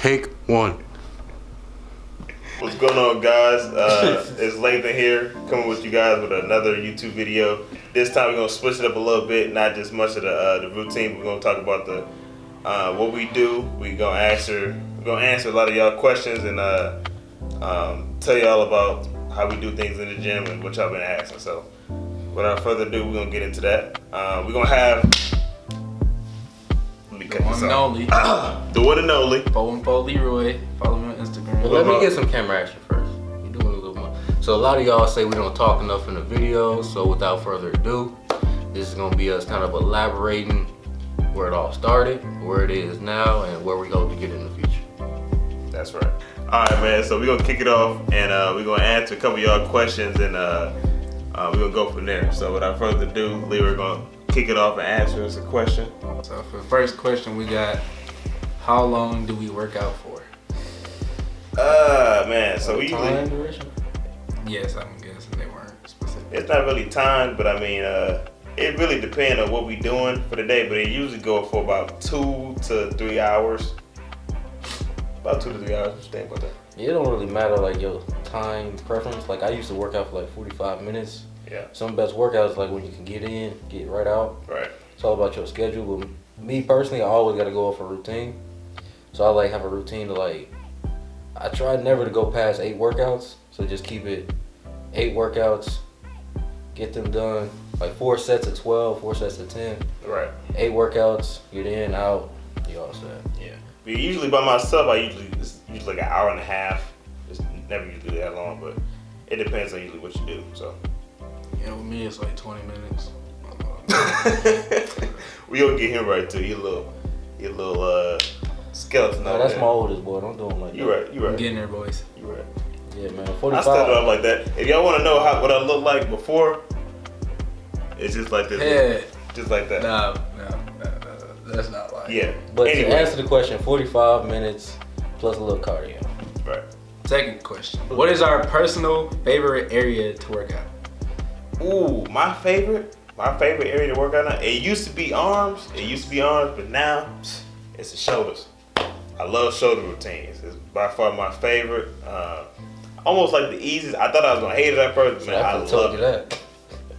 Take one. What's going on, guys? It's Lathan here, coming with you guys with another YouTube video. This time we're gonna switch it up a little bit, not just much of the routine. We're gonna talk about the what we do. We're gonna answer a lot of y'all questions and tell y'all about how we do things in the gym and what y'all been asking. So, without further ado, we're gonna get into that. We're gonna have. The one and only. The one and only. 414 Leroy. Follow me on Instagram. But let me get some camera action first. You're doing a little more. So a lot of y'all say we don't talk enough in the video. So without further ado, this is gonna be us kind of elaborating where it all started, where it is now, and where we hope to get in the future. That's right. All right, man. So we're gonna kick it off, and we're gonna answer a couple of y'all questions, and we're gonna go from there. So without further ado, Leroy gonna kick it off and answer us a question. So for the first question, we got, how long do we work out for? Man. So we usually. Time duration? Yes, I'm guessing they weren't specific. It's not really timed, but I mean, it really depends on what we doing for the day. But it usually go for about 2 to 3 hours. About 2 to 3 hours. What you think about that? Yeah, it don't really matter like your time preference. Like I used to work out for like 45 minutes. Yeah. Some best workouts like when you can get in, get right out. Right. It's all about your schedule. But me personally, I always gotta go off a routine. So I like have a routine to like. I try never to go past 8 workouts. So just keep it 8 workouts. Get them done. Like 4 sets of 12, 4 sets of 10. Right. 8 workouts. Get in, out. You all set. Yeah. But usually by myself, it's usually like an hour and a half. It's never usually that long, but it depends on usually what you do. So. Yeah, with me, it's like 20 minutes. We gonna get him right too. He a little skeleton. No, that's my oldest boy. Don't do him like that. You right. I'm getting there, boys. You right. Yeah, man. I 45. started off like that. If y'all want to know what I look like before, it's just like this. Yeah. Just like that. No, that's not like. Yeah. But anyway. to answer the question, 45 minutes plus a little cardio. Right. Second question. What is our personal favorite area to work out? Ooh, my favorite area to work out now. It used to be arms. But now it's the shoulders. I love shoulder routines. It's by far my favorite. Almost like the easiest. I thought I was gonna hate it at first, but man, I love it. That.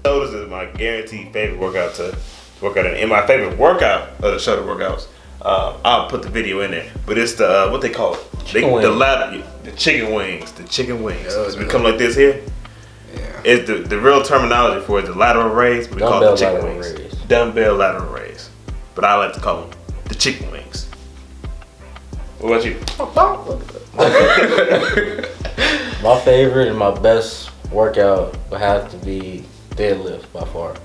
Shoulders is my guaranteed favorite workout to work out in. And my favorite workout of the shoulder workouts. I'll put the video in there. But it's the what they call it. The chicken wings. The chicken wings. Yeah, It's become like this here. Yeah. It's the real terminology for it, the lateral raise, but we call it the chicken wings. Dumbbell lateral raise. But I like to call them the chicken wings. What about you? My favorite and my best workout would have to be deadlift by far.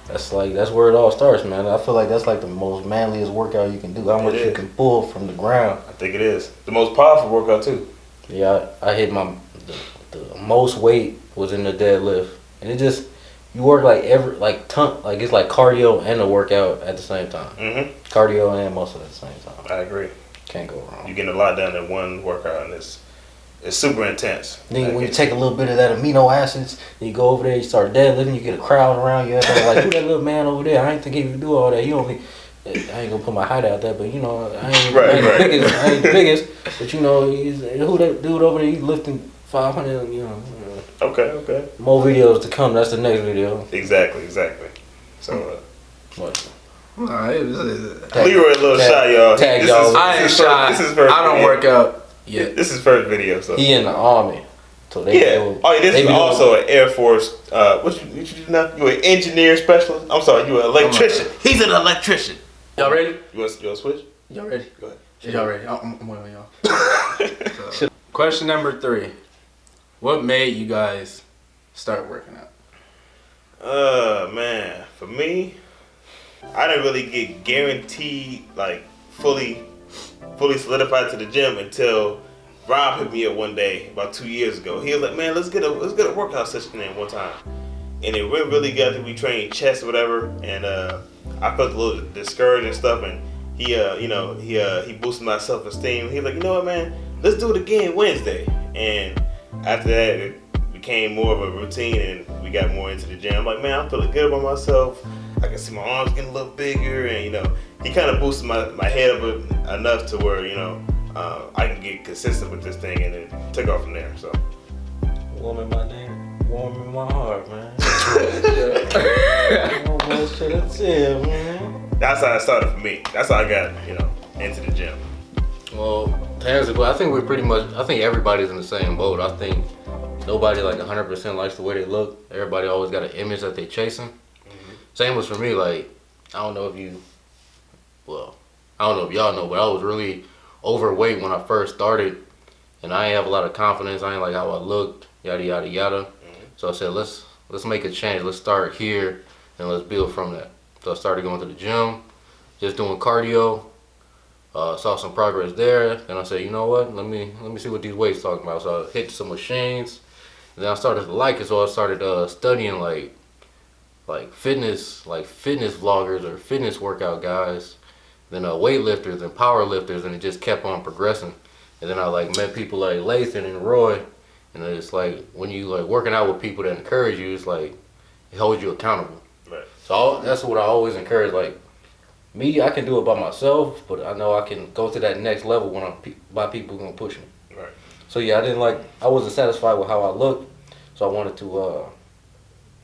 That's where it all starts, man. I feel like that's like the most manliest workout you can do. How much you can pull from the ground. I think it is. The most powerful workout too. Yeah, I hit the most weight was in the deadlift. And it just, you work like it's like cardio and a workout at the same time. Mm-hmm. Cardio and muscle at the same time. I agree. Can't go wrong. You're getting a lot done in one workout, and it's super intense. Then when you take a little bit of that amino acids, you go over there, you start deadlifting, you get a crowd around you, like, who that little man over there? I ain't think he would do all that. You only, I ain't gonna put my height out there, but you know, I ain't the biggest, but you know, who that dude over there? He's lifting 500, you know. Okay. More videos to come. That's the next video. Exactly. So, What? Alright, Leroy a little shy, y'all. Tag y'all. I ain't shy. This is first I don't video. work out yet. This is first video, so. He in the army, so they This is also an Air Force. What you do now? You an engineer specialist? I'm sorry, you an electrician. He's an electrician. Y'all ready? You want to switch? Y'all ready? Go ahead. Y'all ready? I'm waiting on y'all. So, question number 3. What made you guys start working out? Man, for me, I didn't really get guaranteed like fully solidified to the gym until Rob hit me up one day about 2 years ago. He was like, "Man, let's get a workout session in one time." And it really got to be training chest or whatever, and I felt a little discouraged and stuff. And he boosted my self-esteem. He was like, "You know what, man? Let's do it again Wednesday." And after that, it became more of a routine, and we got more into the gym. I'm like, man, I'm feeling good about myself. I can see my arms getting a little bigger, and he kind of boosted my head up enough to where I can get consistent with this thing, and then took off from there. So warming my heart, man. Almost to the tip, man. That's how it started for me. That's how I got into the gym. Well, to answer the question, I think we're pretty much. I think everybody's in the same boat. I think nobody like 100% likes the way they look. Everybody always got an image that they chasing. Mm-hmm. Same was for me. Like I don't know if y'all know, but I was really overweight when I first started, and I ain't have a lot of confidence. I ain't like how I looked, yada yada yada. Mm-hmm. So I said, let's make a change. Let's start here and let's build from that. So I started going to the gym, just doing cardio. Saw some progress there. Then I said, you know what? Let me see what these weights talking about. So I hit some machines. And then I started to like it. So I started studying like fitness vloggers or fitness workout guys. Then weightlifters and power lifters, and it just kept on progressing. And then I met people like Lathan and Roy. And it's like when you working out with people that encourage you, it's like it holds you accountable. Right. So that's what I always encourage. Me, I can do it by myself, but I know I can go to that next level when by people gonna push me. Right. So yeah, I wasn't satisfied with how I looked, so I wanted to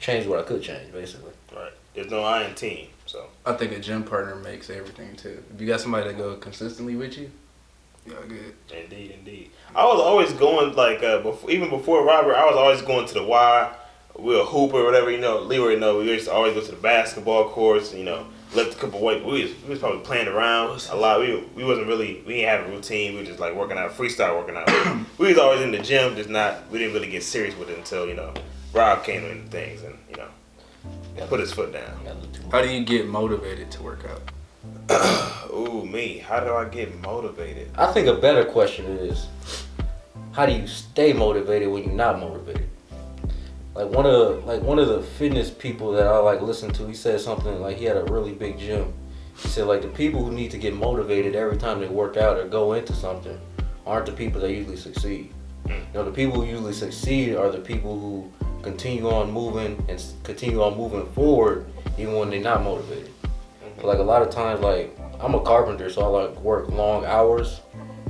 change what I could change, basically. Right. There's no I in team, so. I think a gym partner makes everything too. If you got somebody that go consistently with you, y'all good. Indeed. I was always going even before Robert, I was always going to the Y. We were hoop or whatever, Leroy we used to always go to the basketball courts, lift a couple weights. We was probably playing around a lot. We didn't have a routine. We were just working out, freestyle working out. We was always in the gym, we didn't really get serious with it until, Rob came into things and, put his foot down. How do you get motivated to work out? Ooh, me. How do I get motivated? I think a better question is, how do you stay motivated when you're not motivated? One of the fitness people that I listen to, he said something he had a really big gym. He said the people who need to get motivated every time they work out or go into something aren't the people that usually succeed. The people who usually succeed are the people who continue on moving forward even when they're not motivated. So a lot of times I'm a carpenter, so I work long hours.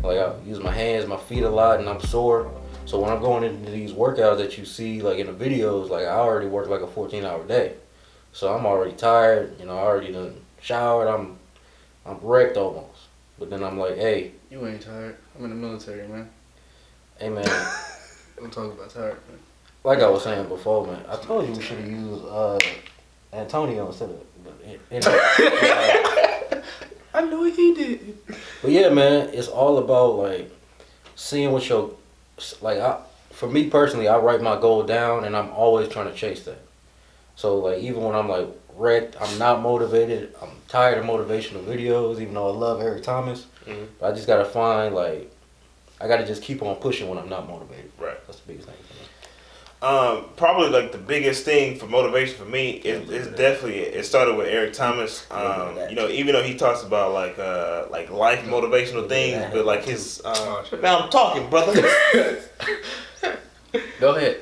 I use my hands, my feet a lot, and I'm sore. So when I'm going into these workouts that you see in the videos, I already work a 14-hour day. So I'm already tired, I already done showered, I'm wrecked almost. But then I'm hey. You ain't tired. I'm in the military, man. Hey, man. Don't talk about tired, man. Like I was saying before, man, I told you we should have used Antonio instead of... I know he did. But yeah, man, it's all about seeing what your... for me personally, I write my goal down and I'm always trying to chase that. So even when I'm wrecked, I'm not motivated, I'm tired of motivational videos, even though I love Eric Thomas. Mm-hmm. But I just gotta find I gotta just keep on pushing when I'm not motivated. Right. That's the biggest thing for me. Probably the biggest thing for motivation for me is definitely it started with Eric Thomas. Even though he talks about life motivational things, but his now I'm talking, brother. Go ahead.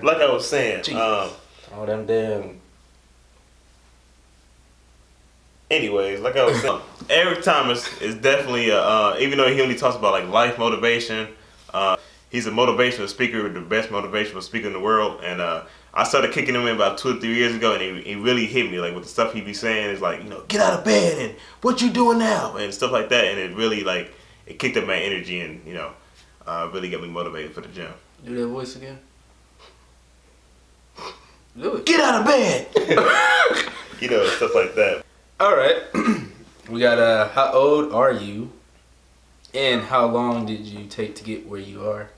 Like I was saying, all them damn. Anyways, like I was saying, Eric Thomas is definitely even though he only talks about life motivation. He's a motivational speaker, the best motivational speaker in the world, and I started kicking him in about 2 or 3 years ago, and he really hit me with the stuff he be saying is get out of bed and what you doing now and stuff like that, and it really it kicked up my energy and really got me motivated for the gym. Do that voice again. Do it. Get out of bed. Stuff like that. All right, we got how old are you, and how long did you take to get where you are?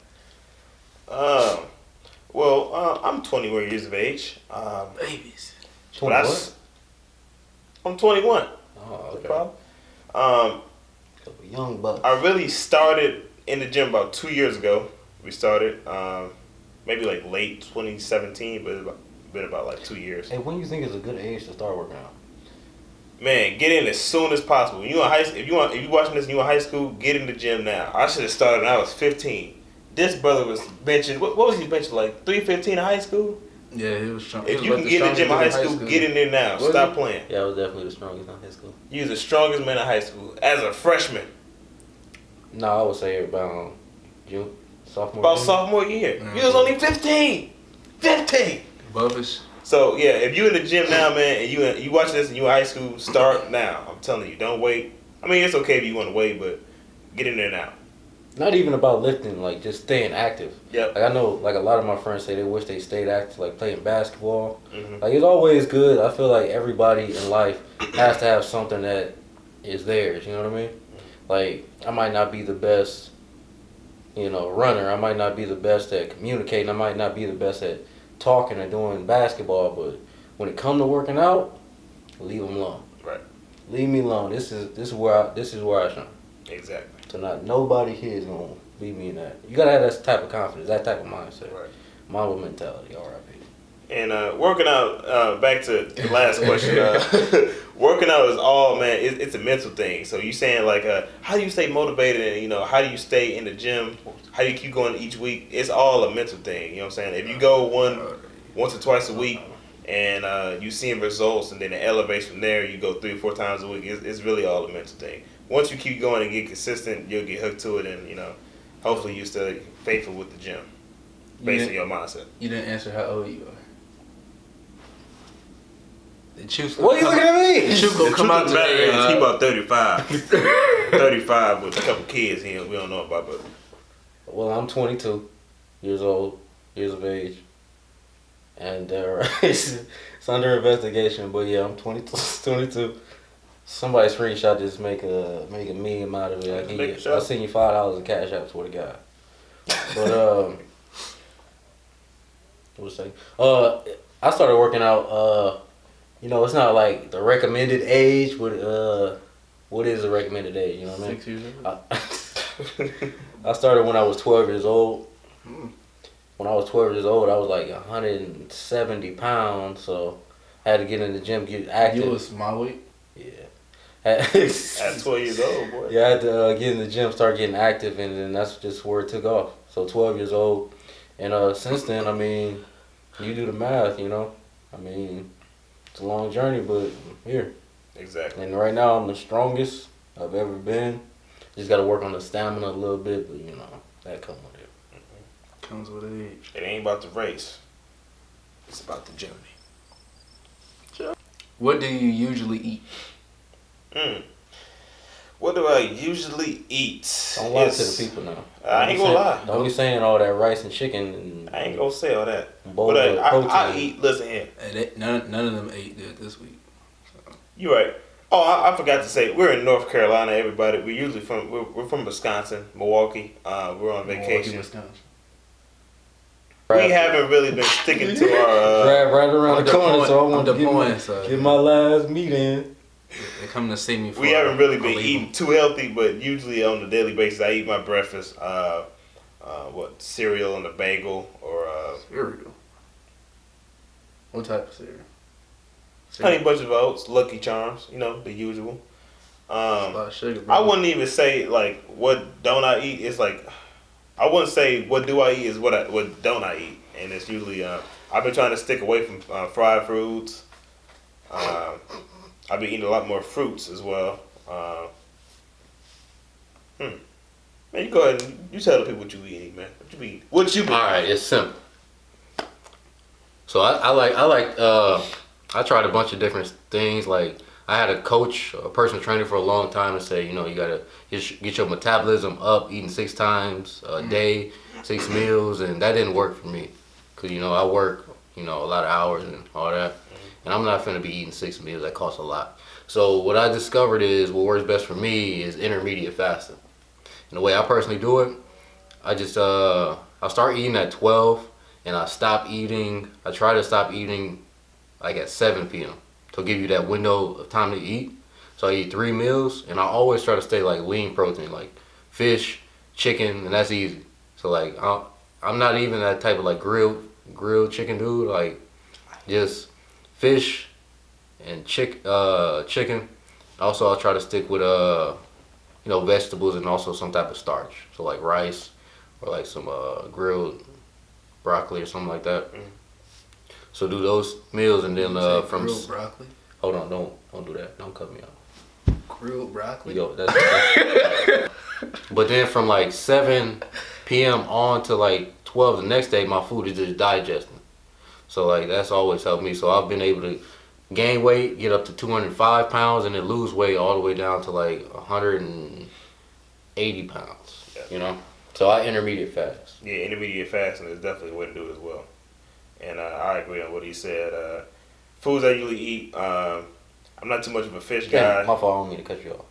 I'm 21 years of age. Babies. 21? I'm 21. Oh, okay. No problem. Young bucks. I really started in the gym about 2 years ago. We started maybe late 2017, but it's been about 2 years. Hey, when do you think is a good age to start working out? Man, get in as soon as possible. If you watching this and you in high school, get in the gym now. I should have started when I was 15. This brother was benching. What was he benching 315 in high school? Yeah, he was strong. If you can get in the gym in high school, get in there now. Stop playing. Yeah, I was definitely the strongest in high school. You was the strongest man in high school as a freshman. No, I would say about sophomore. About sophomore year. You was only 15. 15. Bubbish. So yeah, if you in the gym now, man, and you watch this and you in high school, start now. I'm telling you, don't wait. I mean, it's okay if you want to wait, but get in there now. Not even about lifting, like just staying active. Yeah. Like I know, like a lot of my friends say they wish they stayed active, like playing basketball. Mm-hmm. Like it's always good. I feel like everybody in life has to have something that is theirs. You know what I mean? Like I might not be the best, runner. I might not be the best at communicating. I might not be the best at talking or doing basketball. But when it comes to working out, leave them alone. Right. Leave me alone. This is where I shine. Exactly. So not nobody here is gonna beat me in that. You gotta have that type of confidence, that type of mindset. Right. Mamba mentality, R.I.P. And working out, back to the last question. Working out is all, man. It's a mental thing. So you saying like, how do you stay motivated, and how do you stay in the gym? How do you keep going each week? It's all a mental thing. You know what I'm saying? If you go once or twice a week, and you seeing results, and then it elevates from there, you go 3 or 4 times a week. It's really all a mental thing. Once you keep going and get consistent, you'll get hooked to it, and hopefully you stay faithful with the gym, based on your mindset. You didn't answer how old you are. The truth. What are you looking at me? The truth gonna come out today. He about 35. 35 with a couple kids we don't know about, but. Well, I'm 22 years of age, and it's under investigation. But yeah, I'm 22. Somebody screenshot this, make a meme out of it. I'll send you $5 in cash app, swear to God. But what was I saying? I started working out. It's not like the recommended age. What is the recommended age? You know what I mean? 6 years old. I started when I was 12 years old. When I was 12 years old, I was like 170 pounds, so I had to get in the gym, get active. You was my weight? Yeah. At 12 years old, boy. Yeah, I had to get in the gym, start getting active, and then that's just where it took off. So 12 years old. And since then, I mean, you do the math, I mean, it's a long journey, but I'm here. Exactly. And right now, I'm the strongest I've ever been. Just got to work on the stamina a little bit, but, that comes with it. Comes with age. It ain't about the race. It's about the journey. What do you usually eat? What do I usually eat? Don't lie to the people now. I ain't gonna lie. Don't be saying all that rice and chicken. And I ain't gonna say all that. bowl But of I protein. eat. Listen here. None of them ate good this week. So. You right. Oh, I forgot to say we're in North Carolina. Everybody, we're from Wisconsin, Milwaukee. We're on vacation. Milwaukee, Wisconsin. We haven't really been sticking to our. Drive right around the corner, so I want to get my last meat in. They come to see me. We haven't really been eating too healthy, but usually on a daily basis, I eat my breakfast. Cereal and a bagel or cereal. What type of cereal? Honey Bunch of Oats, Lucky Charms, the usual. A lot of sugar, bro. I wouldn't even say like what don't I eat. It's like I wouldn't say what do I eat is what don't I eat, and it's usually I've been trying to stick away from fried foods. I've been eating a lot more fruits as well. Man, you go ahead and you tell the people what you eat, man. What you eat? What you eat? All right, it's simple. So I tried a bunch of different things. Like I had a coach, a personal trainer for a long time, and say, you gotta get your metabolism up, eating 6 times a day, 6 meals, and that didn't work for me, cause I work, a lot of hours and all that, and I'm not finna be eating 6 meals. That costs a lot. So what I discovered is what works best for me is intermediate fasting. And the way I personally do it, I just I start eating at 12, and I try to stop eating like at 7 p.m. to give you that window of time to eat. So I eat 3 meals, and I always try to stay like lean protein, like fish, chicken, and that's easy. So like I'm not even that type of like grilled chicken dude. Like just fish and chicken. Also, I'll try to stick with vegetables and also some type of starch. So like rice or like some grilled broccoli or something like that. So do those meals, and then from grilled broccoli. hold on, don't do that. Don't cut me off. Grilled broccoli. Yo, but then from like 7 p.m. on to like 12 the next day, my food is just digesting. So like that's always helped me. So I've been able to gain weight, get up to 205 pounds, and then lose weight all the way down to like 180 pounds. Yeah. You know. So I intermediate fast. Yeah, intermediate fasting is definitely a way to do it as well. And I agree on what he said. Foods I usually eat. I'm not too much of a fish guy. My fault, I don't mean to cut you off.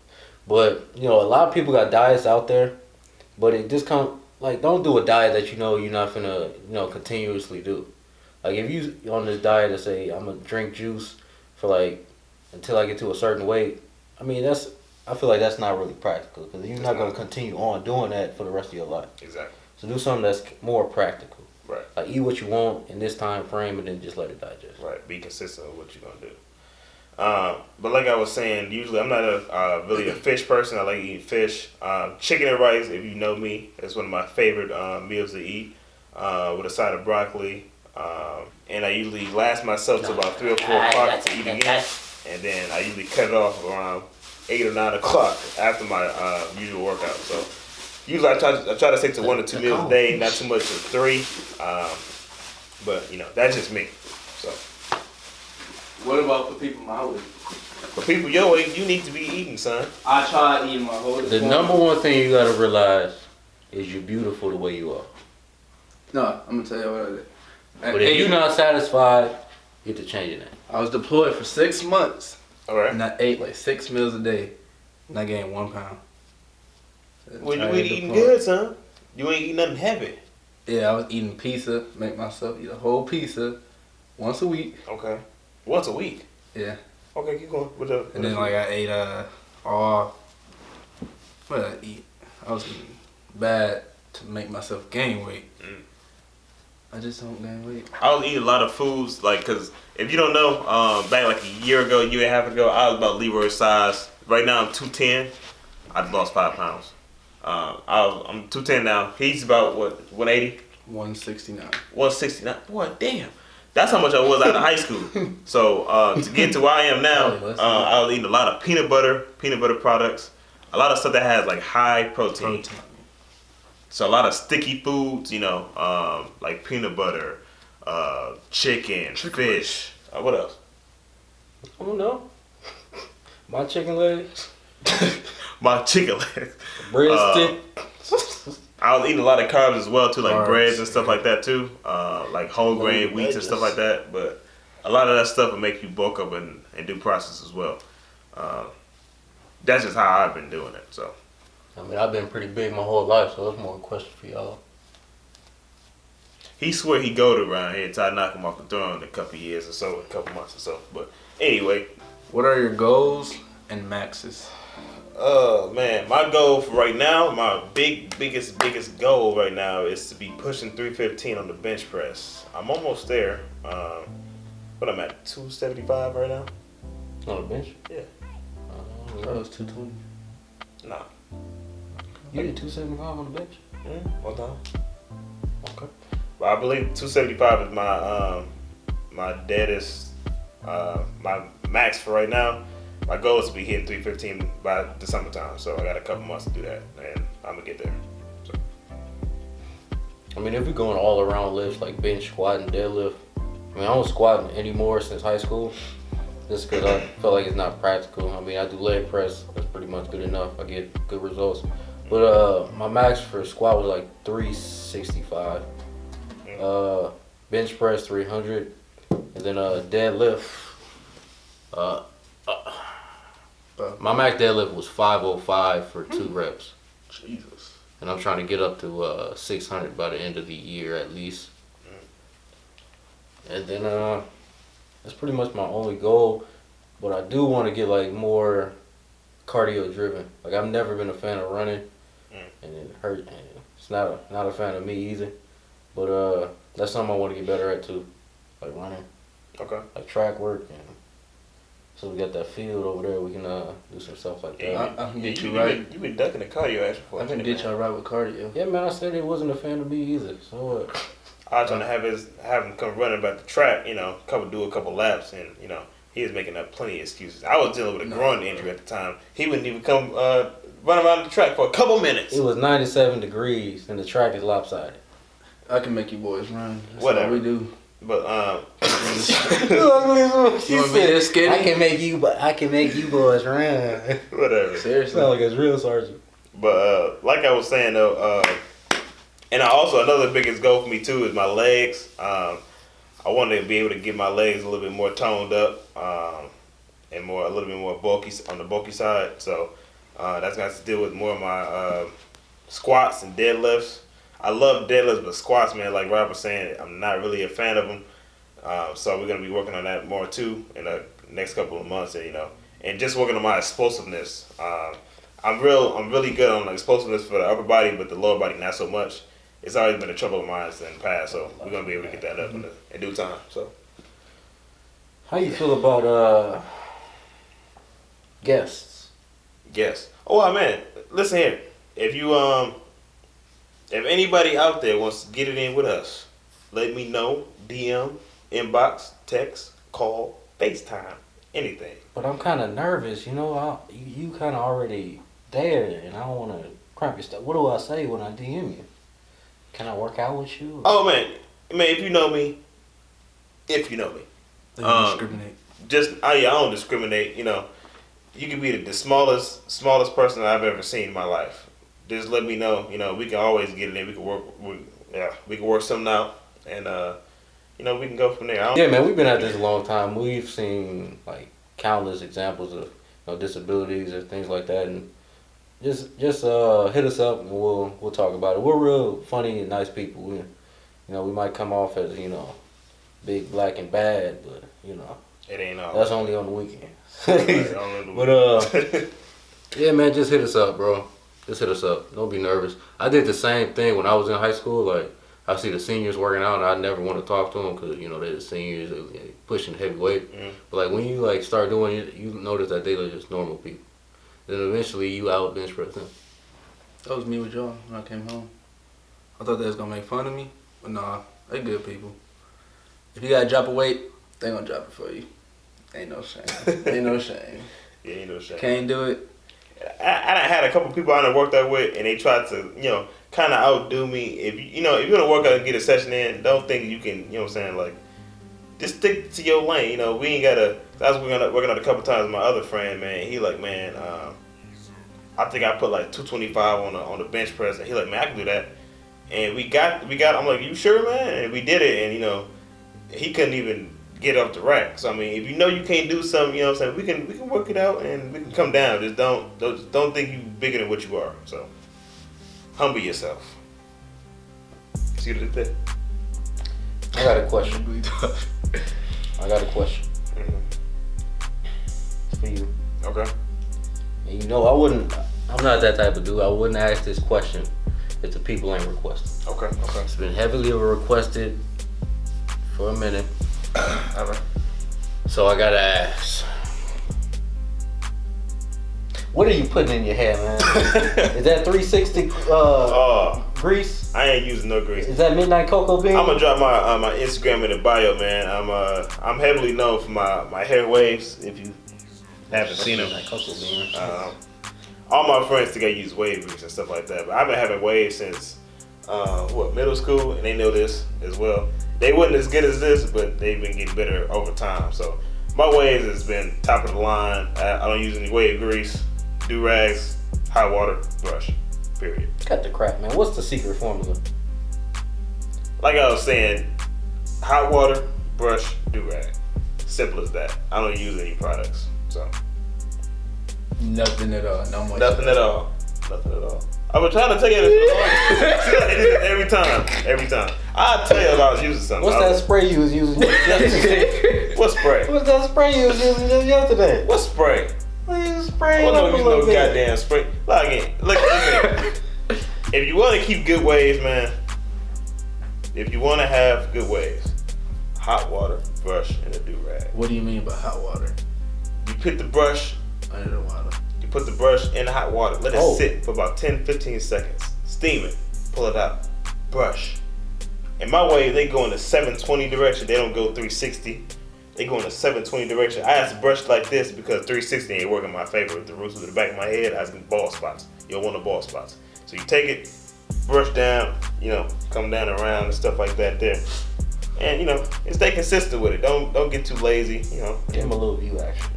But, you know, a lot of people got diets out there, but it just don't do a diet that you know you're not finna, continuously do. Like, if you on this diet and say, I'm gonna drink juice for like, until I get to a certain weight, I mean, I feel like that's not really practical, because you're not gonna continue on doing that for the rest of your life. Exactly. So do something that's more practical. Right. Like, eat what you want in this time frame and then just let it digest. Right. Be consistent with what you're gonna do. But like I was saying, usually I'm not really a fish person. I like eating fish. Chicken and rice, if you know me, is one of my favorite meals to eat, with a side of broccoli. And I usually last myself to about 3 or 4 o'clock to eat again, and then I usually cut it off around 8 or 9 o'clock after my usual workout. So usually I try to stick to 1 or 2 meals a day, not too much of 3. But that's just me. So. What about for people my way? For people your way, you need to be eating, son. I try eating my whole. The number one thing you gotta realize is you're beautiful the way you are. No, I'm gonna tell you what I did. But if you're not satisfied, you have to change it. I was deployed for 6 months. All right. And I ate like 6 meals a day, and I gained 1 pound. Well, you ain't eating good, son. You ain't eating nothing heavy. Yeah, I was eating pizza, make myself eat a whole pizza once a week. Okay. Once a week. Yeah. Okay, keep going. And then like I ate what did I eat? I was eating bad to make myself gain weight. I just don't gain weight. I was eating a lot of foods, like, cause if you don't know, back like a year and a half ago, I was about Leroy's size. Right now I'm 210. I've lost 5 pounds. I'm 210 now. He's about what, 180? 169. 169. Boy, damn. That's how much I was out of high school. So to get to where I am now, I was eating a lot of peanut butter products, a lot of stuff that has like high protein. So a lot of sticky foods, like peanut butter, chicken, fish. What else? I don't know. My chicken legs. My chicken legs. Breadstick. I was eating a lot of carbs as well too, like Carbs, breads and stuff like that too, like whole grain wheats and stuff like that. But a lot of that stuff will make you bulk up and do process as well. That's just how I've been doing it. So. I mean, I've been pretty big my whole life, so that's more a question for y'all. He swear he go to around here until I knock him off the throne in a couple years or so, a couple months or so. But anyway. What are your goals and maxes? Man, my goal for right now, my biggest goal right now is to be pushing 315 on the bench press. I'm almost there. What I'm at, 275 right now? On the bench? Yeah. That was 220. Nah. You did 275 on the bench? One time. Okay. But I believe 275 is my deadest, my max for right now. My goal is to be hitting 315 by the summertime, so I got a couple months to do that, and I'm gonna get there. So. I mean, if we're going all around lifts like bench, squat, and deadlift, I mean, I don't squat anymore since high school, just because I feel like it's not practical. I mean, I do leg press, that's pretty much good enough. I get good results. But my max for squat was like 365. Bench press 300, and then deadlift. My max deadlift was 505 for 2 reps. Jesus. And I'm trying to get up to 600 by the end of the year at least. And then that's pretty much my only goal. But I do want to get like more cardio driven. Like I've never been a fan of running, and it hurt. And it's not a fan of me either. But that's something I want to get better at too, like running. Okay. Like track work, and so we got that field over there. We can do some stuff like that. I can get you right. You've been ducking the cardio action for a I can minute, get y'all right with cardio. Yeah, man. I said he wasn't a fan of me either. So I was trying to have him come running about the track, do a couple laps, and he was making up plenty of excuses. I was dealing with a groin injury at the time. He wouldn't even come run around the track for a couple minutes. It was 97 degrees and the track is lopsided. I can make you boys run. That's Whatever all we do. But You want to be this skinny? I can make you boys run. whatever. Seriously. Sound like a drill sergeant. But like I was saying though, and also another biggest goal for me too is my legs. I want to be able to get my legs a little bit more toned up, and a little bit more bulky on the bulky side. So that's gonna have to deal with more of my squats and deadlifts. I love deadlifts, but squats, man, like Rob was saying, I'm not really a fan of them. So we're gonna be working on that more too in the next couple of months, and just working on my explosiveness. I'm really good on the explosiveness for the upper body, but the lower body not so much. It's always been a trouble of mine in the past, so we're gonna be able to get that up in due time. So, How you feel about guests? yes. Oh man, listen here. If anybody out there wants to get it in with us, let me know. DM, inbox, text, call, FaceTime, anything. But I'm kind of nervous, you kind of already there, and I don't want to cramp your stuff. What do I say when I DM you? Can I work out with you? Oh man, if you know me, They don't discriminate. I don't discriminate. You can be the smallest person I've ever seen in my life. Just let me know. We can always get it in. We can work. We can work something out, and we can go from there. Yeah, man, we've been at this a long time. We've seen like countless examples of disabilities or things like that, and just hit us up and we'll talk about it. We're real funny and nice people. We might come off as big, black, and bad, but It ain't all. that's only on the weekend. But Yeah, man, just hit us up, bro. Just hit us up. Don't be nervous. I did the same thing when I was in high school. Like, I see the seniors working out, and I never want to talk to them because they're the seniors, they're pushing heavy weight. Mm. But like when you start doing it, you notice that they are just normal people. Then eventually you out bench press them. That was me with y'all when I came home. I thought they was gonna make fun of me, but nah, they good people. If you gotta drop a weight, they gonna drop it for you. Ain't no shame. Ain't no shame. Yeah, ain't no shame. Can't do it. I done had a couple people I done worked out with, and they tried to, kind of outdo me. If you're gonna work out and get a session in, don't think you can, like, just stick to your lane. We ain't gotta. I was working out a couple times with my other friend, man. He like, man, I think I put like 225 on the bench press, and he like, man, I can do that. And we got. I'm like, you sure, man? And we did it, and he couldn't even get up the rack. So I mean, if you can't do something, we can work it out and we can come down. Just don't think you bigger than what you are. So humble yourself. See what it did? I got a question. Mm-hmm. It's for you. Okay. And I'm not that type of dude. I wouldn't ask this question if the people ain't requesting. Okay. It's been heavily requested for a minute. All right. So I gotta ask. What are you putting in your hair, man? Is that 360 grease? I ain't using no grease. Is that midnight cocoa bean? I'm gonna drop my Instagram in the bio, man. I'm heavily known for my hair waves. If you haven't seen them, Midnight cocoa bean. all my friends think I use wave grease and stuff like that. But I've been having waves since middle school, and they know this as well. They wasn't as good as this, but they've been getting better over time. So my waves has been top of the line. I don't use any wave grease, do-rags, hot water, brush, period. Cut the crap, man. What's the secret formula? Like I was saying, hot water, brush, do-rag. Simple as that. I don't use any products. So Nothing at all. No more. nothing at all. Nothing at all. I've been trying to tell you this every time. I'll tell you if I was using something. What's that spray you was using yesterday? What spray? What's that spray you was using just yesterday? What spray? What you spraying I up don't a use little no bit? goddamn spray. Look again. Look. If you want to keep good waves, man. If you want to have good waves, hot water, brush, and a do-rag. What do you mean by hot water? You put the brush. Under the water. You put the brush in the hot water. Let it sit for about 10-15 seconds. Steam it. Pull it out. Brush. In my way, they go in the 720 direction. They don't go 360. They go in the 720 direction. I have to brush like this because 360 ain't working in my favor. With the roots of the back of my head, I have bald spots. You don't want the bald spots. So you take it, brush down, come down around and stuff like that there. And, stay consistent with it. Don't get too lazy, Give him a little view, actually.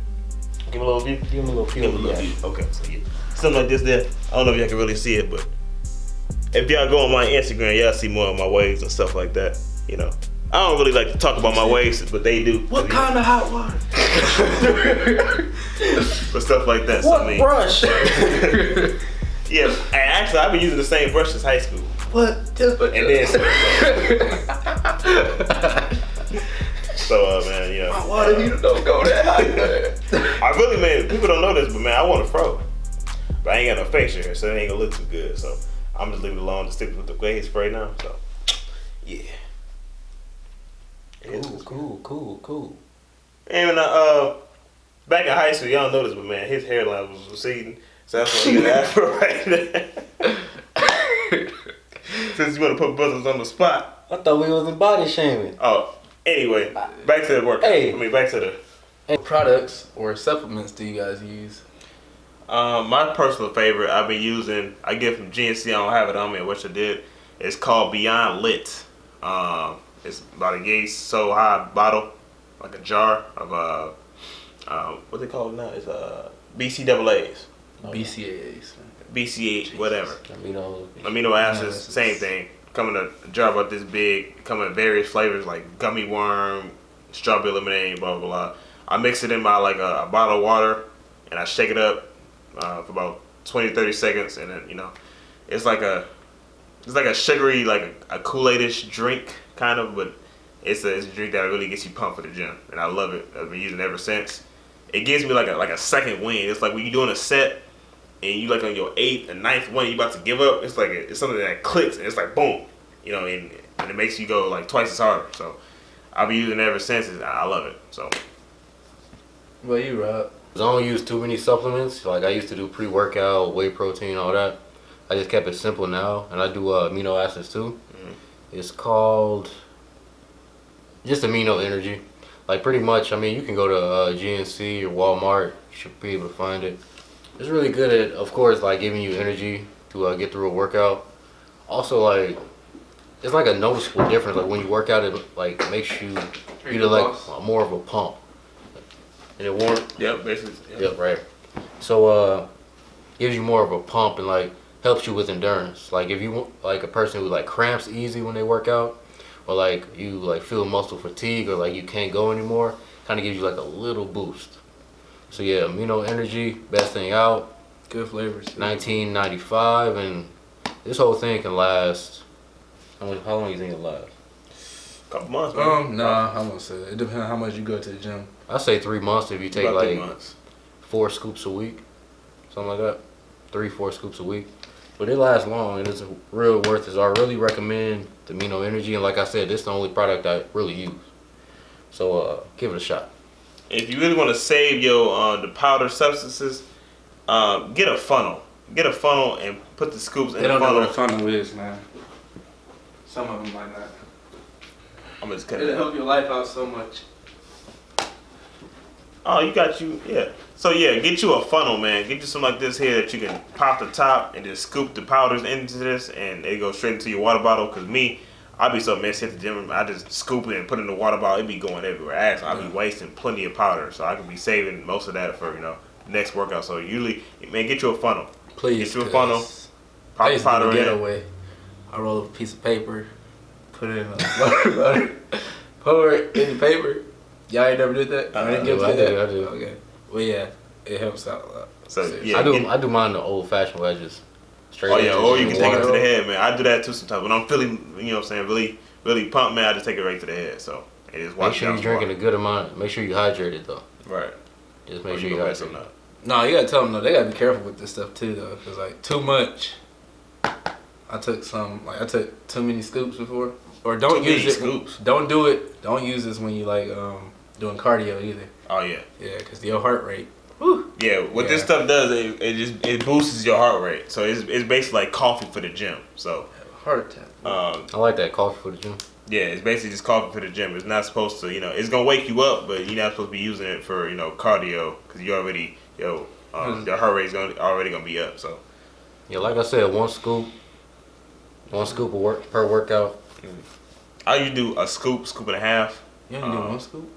Give him a little view? Give him a little view. Give him a little view. Okay, so yeah. Something like this there. I don't know if y'all can really see it, but if y'all go on my Instagram, y'all see more of my waves and stuff like that, I don't really like to talk about my waves, but they do. What kind of hot water? But stuff like that. What so, I mean, brush? Yeah, and actually, I've been using the same brush since high school. What? And then, so man, My water heater don't go that high. I really, man, people don't know this, but man, I want a fro. But I ain't got no facial hair, so it ain't gonna look too good. So I'm just leaving it alone to stick with the glaze spray now. So, yeah. Cool. And back in high school, y'all know this, but man, his hairline was receding. So that's why he got an afro right there. Since you want to put buzzers on the spot. I thought we was in body shaming. Oh, anyway, back to the workout. Back to the... Products or supplements do you guys use? My personal favorite I've been using, I get from GNC, I don't have it on me, I wish I did. It's called Beyond Lit. It's about a yay so high bottle, like a jar of what they call it now? It's BCAAs. BCAAs. BCA, whatever. Amino acids, acids. same thing. Come in a jar about this big, come in various flavors like gummy worm, strawberry lemonade, blah, blah, blah. I mix it in my like a bottle of water and I shake it up for about 20-30 seconds and then, it's like a sugary, like a Kool-Aid-ish drink kind of, but it's a drink that really gets you pumped for the gym and I love it. I've been using it ever since. It gives me like a second wind. It's like when you're doing a set and you like on your 8th and 9th one, you about to give up. It's like it's something that clicks and it's like boom, and it makes you go like twice as harder. So I've been using it ever since. And I love it. So. Well, you Rob. I don't use too many supplements. Like I used to do pre-workout, whey protein, all that. I just kept it simple now, and I do amino acids too. Mm-hmm. It's called just Amino Energy. Like pretty much, I mean, you can go to GNC or Walmart. You should be able to find it. It's really good at, of course, like giving you energy to get through a workout. Also, like it's like a noticeable difference. Like when you work out, it like makes you feel like more of a pump. And it won't. Yep, basically. Yep, right. So gives you more of a pump and like helps you with endurance. Like if you want like a person who like cramps easy when they work out, or like you like feel muscle fatigue or like you can't go anymore, kind of gives you like a little boost. So yeah, Amino Energy, best thing out. Good flavors. $19.95, and this whole thing can last. How long do you think it lasts? Couple months, man. Nah, I won't say that. It depends on how much you go to the gym. I say 3 months if you take About like 3 months. 4 scoops a week, something like that. 3-4 scoops a week. But it lasts long and it's real worth it. So I really recommend the Amino Energy, and like I said, this is the only product I really use. So give it a shot. If you really want to save your the powder substances, get a funnel. Get a funnel and put the scoops in the funnel. They don't know what a funnel is, man. Some of them might not. I'm just cutting It'll it. help your life out so much. Oh, yeah. So yeah, get you a funnel, man. Get you something like this here that you can pop the top and just scoop the powders into this, and they go straight into your water bottle. Cause I be so messy at the gym. I just scoop it and put it in the water bottle. It be going everywhere. I be wasting plenty of powder, so I can be saving most of that for next workout. So usually, man, get you a funnel. Please. Get you a funnel. Pop the powder in. Getaway. I roll a piece of paper, put it in a butter, pour it in the paper. Y'all ain't never did that? I do. Okay. Well, yeah, it helps out a lot. So Seriously. yeah, I do mine the old-fashioned way. I just straight. Oh yeah, or you can take it to water. the head, man. I do that too sometimes. When I'm feeling, really, really pumped, man, I just take it right to the head. So it is. Make sure you're drinking a good amount. Make sure you're hydrated though. Right. Just make sure you're hydrated. No, you gotta tell them though. They gotta be careful with this stuff too, though, because like too much. I took too many scoops before, or don't use it. Scoops. Don't do it. Don't use this when you like doing cardio either. Oh yeah. Yeah, because your heart rate. Whew. Yeah, what this stuff does, it boosts your heart rate. So it's basically like coffee for the gym. So Heart attack. I like that coffee for the gym. Yeah, it's basically just coffee for the gym. It's not supposed to, it's gonna wake you up, but you're not supposed to be using it for, cardio, because you already, your heart rate's already gonna be up. So Yeah, like I said, one scoop per workout. I usually do a scoop and a half. You only do one scoop?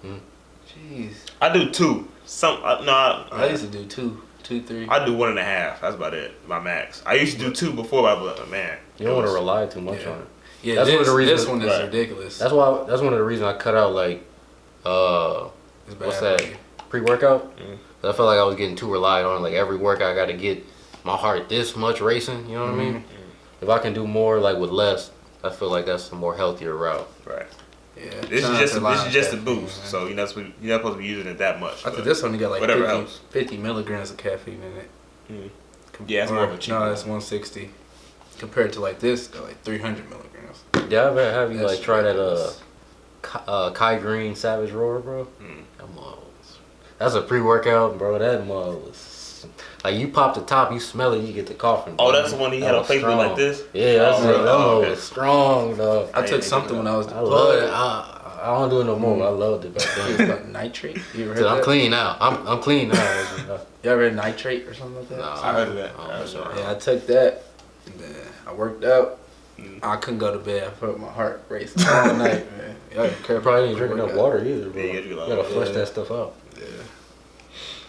Mm. Jeez. I do two. I used to do two, 3. I do 1.5. That's about it. My max. I used to do 2 before, but man, You don't want to rely too much on it. Yeah, That's one of the reasons. This one is Right. ridiculous. That's one of the reasons I cut out like It's bad what's for that? you. Pre-workout. Mhm. I felt like I was getting too relied on. Like every workout, I got to get my heart this much racing. You know what I mean? If I can do more like with less, I feel like that's a more healthier route. right. Yeah. This Try not is to rely on just a caffeine, boost. man. So you're not supposed to be using it that much. I but think this one got like whatever 50, helps. 50 milligrams of caffeine in it. Mhm. Yeah, it's more of a cheaper No, that's one. 160. Compared to like this, got like 300 milligrams. Yeah, I ever have you That's like try that ridiculous. Kai Green Savage Roar, bro? Mm. That mug was, that's a pre-workout, bro. That mug was like you pop the top, you smell it, you get the coughing. Oh, bro. that's the one he That had on was Facebook strong. like this? Yeah, that's Oh, it. That mug okay. was strong, dog. I Yeah, took yeah, something yeah. when I was I love it. deployed. I don't do it no more. I loved it back It's then. called nitrate. You ever heard Dude, I'm that? clean now. I'm clean now. You ever heard nitrate or something like that? Nah. I heard of that. Oh, I heard of that. Yeah, I took that. And then I worked out. Mm. I couldn't go to bed. I felt my heart racing all night, man. Y'all careful. Probably ain't drinking enough water either, bro. Yeah, you You gotta drink a lot gotta of flush water. that stuff out. Yeah.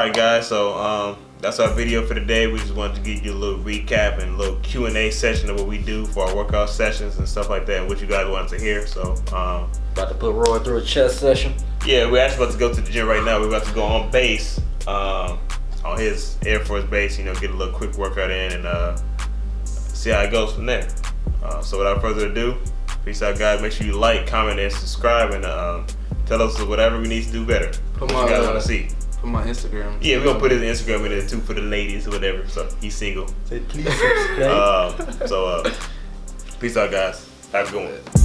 Alright guys, so that's our video for today. We just wanted to give you a little recap and a little Q&A session of what we do for our workout sessions and stuff like that, and what you guys wanted to hear. So About to put Roy through a chest session. yeah, we're actually about to go to the gym right now. We're about to go on base, on his Air Force base, get a little quick workout in and see how it goes from there. So without further ado, peace out guys. Make sure you like, comment, and subscribe, and tell us whatever we need to do better. Put What my, you guys want to see. Put my Instagram. Yeah, we're gonna put his Instagram in there too for the ladies or whatever. So he's single. Say please subscribe. So peace out guys. Have a good one.